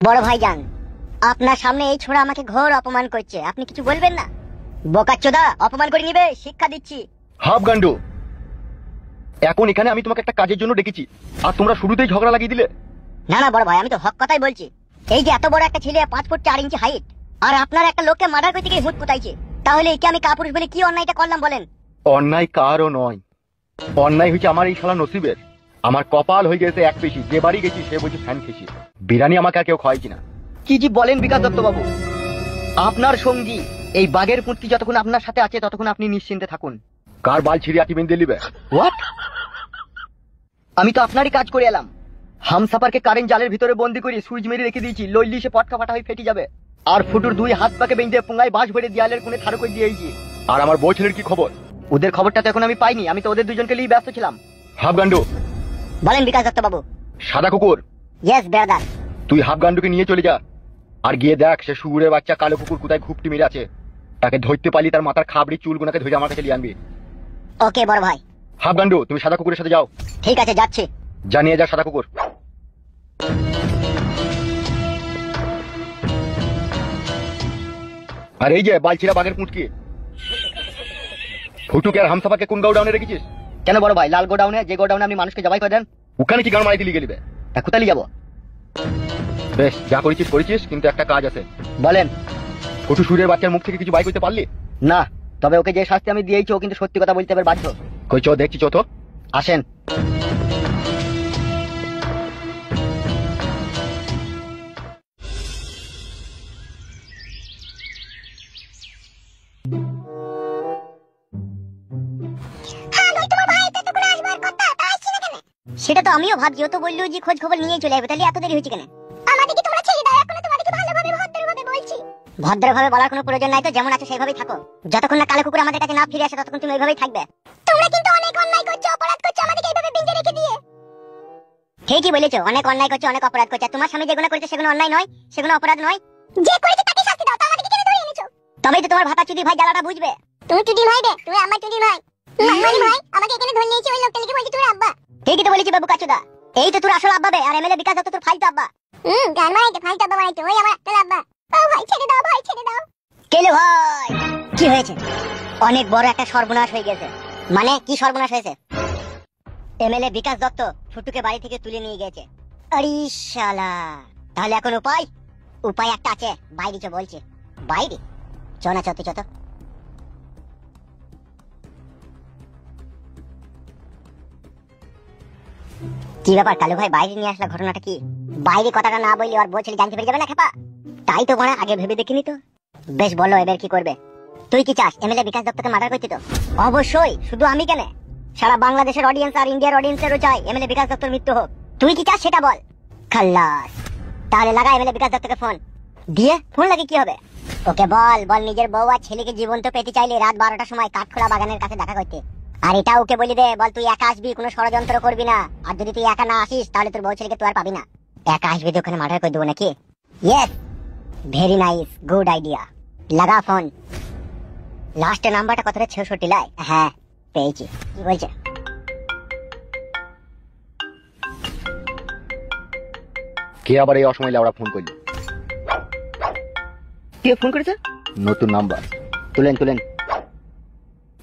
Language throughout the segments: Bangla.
বড় ভাইজান, আপনার সামনে এই ছোড়া আমাকে ঘোর অপমান করছে, আপনি কিছু বলবেন না? বোকাচ্চোদা, অপমান করে নিবে, শিক্ষা দিচ্ছি। হাফ গান্ডু, এখন এখানে আমি তোমাকে একটা কাজের জন্য ডেকেছি, আর তোমরা শুরুতেই ঝগড়া লাগিয়ে দিলে। না না বড় ভাই, আমি তো হক কথাই বলছি। এই যে এত বড় একটা ছেলে, 5 ফুট 4 ইঞ্চি হাইট, আর আপনার একটা লোককে মার্ডার করতে গিয়ে হুট কোথাইছে, তাহলে একে আমি কাপুরুষ বলে কি অন্যায়টা করলাম বলেন? অন্যায় কারও নয়, অন্যায় হয়েছে আমার এই শালা নসিবের। আমার কপাল হয়ে গেছে এক পেশি, যে বাড়ি গেছি সে বলছে ফ্যান খেছি, বিরিয়ানি আমাকে আর কেউ খাওয়াইছি না। কি জি বলেন বিকাশ দত্ত বাবু, আপনার সঙ্গী এই বাঘের পুঁটকি যতক্ষণ আপনার সাথে আছে ততক্ষণ আপনি নিশ্চিন্তে থাকুন। কার বাল ছিঁড়ে আটি বেঁধে দিবে? হোয়াট? আমি তো আপনারই কাজ করে এলাম। হামসাপারকে কারেন্ট জালের ভিতরে বন্দি করে সুইচ মেরে রেখে দিয়েছি, লইলি সে পটকা ফাটা হয়ে ফেটে যাবে। আর ফুটুর 2 হাত পাকে বেঁধে পুঙ্গায় বাঁশ ভরে দেয়ালের কোণে ঠাড়ো করে দিয়েছি। আর আমার বউ ছেলের কি খবর? ওদের খবরটা তো এখন আমি পাইনি, আমি তো ওদের দুজনকে নিয়ে ব্যস্ত ছিলাম। হাফ গান্ডু, বলেন বিকাশ দত্ত বাবু। সাদা কুকুর, ইয়েস ব্রাদার। তুই হাফ গান্ডুকে নিয়ে চলে যা, আর গিয়ে দেখ সে শুয়োরের বাচ্চা কালো কুকুর কোথায় ঘুপটি মেরে আছে। তাকে ধরতে পারলি তার মাথার খাবড়ি চুলগুলোকে ধরে আমার কাছে নিয়ে আনবি। ওকে বড় ভাই। হাফ গান্ডু, তুমি সাদা কুকুরের সাথে যাও। ঠিক আছে, যাচ্ছি। জানিয়ে যা সাদা কুকুর। আর এই যে বালছিরা বাঘের পুঁটকি, ফুটুকে আর হামসাফাকে কোন গোডাউনে রেখেছিস? কেন বড় ভাই, লাল গোডাউনে, যে গোডাউনে আপনি মানুষকে জবাই করে দেন। ওখানে কি গান মারাইতে লিগে গেলিবে? তা কোথায় যাবো? বেশ, যা করেছিস করেছিস, কিন্তু একটা কাজ আছে। বলেন। ফুটু সুরের বাচ্চার মুখ থেকে কিছু বাই করতে পারলি? না, তবে ওকে যে শাস্তি আমি দিয়েছি ও কিন্তু সত্যি কথা বলতে হবে বাধ্য। কই চো দেখছি, চো তো। আসেন। সেটা তো আমিও ভাবছি, ও তো বললো যে খোঁজ খবর নিয়ে চলে যাবে, তাহলে এত দেরি হচ্ছে কেন? আমাদেরকে তোমরা ছেড়ে দাও, এখন তোমাদেরকে ভালোভাবে ভদ্রভাবে বলছি। ভদ্রভাবে বলার কোনো প্রয়োজন নাই তো, যেমন আছে সেইভাবেই থাকো। যতক্ষণ না কালো কুকুর আমাদের কাছে না ফিরে আসে ততক্ষণ তুমি ওইভাবেই থাকবে। তোমরা কিন্তু অনেক অন্যায় করছো, অপরাধ করছো আমাদেরকে এইভাবে বেঁধে রেখে দিয়ে। ঠিকই বলেছো, অনেক অন্যায় করছো, অনেক অপরাধ করছো। তোমার স্বামী যেগুলো করেছে সেগুলো অন্যায় নয়, সেগুলো অপরাধ নয়। যে করেছে তাকে শাস্তি দাও, তো আমাদেরকে কেন ধরে এনেছো? তবেই তো তোমার ভাতা চুদি ভাই জ্বালাটা বুঝবে। তুমি চুদি ভাই রে, তুমি আমার চুদি ভাই। মামারি ভাই আমাকে এখানে ধরে নিয়েছে, ওই লোকটা লিখে বলছে তুমি আব্বা। ঠিকই তো বলেছি বাবু কাচুদা, এই তো তোর আসল আব্বা বে, আর এমএলএ বিকাশ দত্ত তোর ফালতু আব্বা। গান মারাইতে ফালতু আব্বা মারাইতে, ওই আমার তোর আব্বা। ও ভাই ছেড়ে দাও, ভাই ছেড়ে দাও। কেলে ভাই, কি হয়েছে? অনেক বড় একটা সর্বনাশ হয়ে গেছে। মানে কি সর্বনাশ হয়েছে? এমএলএ বিকাশ দত্ত ফুটুকে বাড়ি থেকে তুলে নিয়ে গেছে। আরে শালা, তাহলে এখন উপায়? উপায় একটা আছে, বাইরে চো বলছে। বাইরে চো না, চতে চত। কি ব্যাপার কালু ভাই, বাইরে নিয়ে আসলা, ঘটনাটা কি? বাইরে কথাটা না বললে আর বউ ছেলে জানতে পেরে যাবে না খেপা? তাই তো বড়, আগে ভেবে দেখিনি তো। বেশ বলো, এবার কি করবে? তুই কি চাস এমএলএ বিকাশ দত্তকে মার্ডার করতে? তো অবশ্যই, শুধু আমি কেন, সারা বাংলাদেশের অডিয়েন্স আর ইন্ডিয়ার অডিয়েন্সেরও চাই এমএলএ বিকাশ দত্তর মৃত্যু হোক। তুই কি চাস সেটা বল। খাল্লাস, তাহলে লাগা এমএলএ বিকাশ দত্তকে ফোন। দিয়ে ফোন লাগে কি হবে? ওকে বল, বল নিজের বউ আর ছেলেকে জীবন্ত পেতে চাইলে রাত 12টার সময় কাঠখোলা বাগানের কাছে দেখা করতে। আর এটা ওকে বলি দে, বল তুই একা আসবি, কোনো ষড়যন্ত্র করবি না। আর যদি তুই একা না আসিস তাহলে তোর বউ ছেলেকে তুই আর পাবি না। একা আসবি তো ওখানে মার্ডার করে দেবো নাকি? Yes, very nice, good idea. লাগা ফোন। লাস্টের নাম্বারটা কত রে? 66 লাই? হ্যাঁ পেয়েছি। কি বলছে? কে আবার এই অসময় লাউড়া ফোন করলি? কে ফোন করেছে? নতুন নাম্বার। তুলেন তুলেন।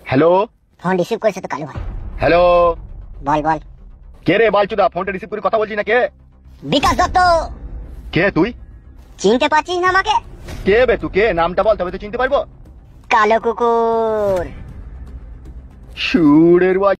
হ্যালো। ফোন রিসিভ করেছে তো কালু ভাই। হ্যালো। বল বল। কে রে বালচুদা, ফোনটা রিসিভ করে কথা বলছি না? কে? বিকাশ দত্ত। কে তুই? চিনতে পারছিস না আমাকে? কে বে তুই? কে? নামটা বল তবে তো চিনতে পারবো। কালো কুকুর। সুরের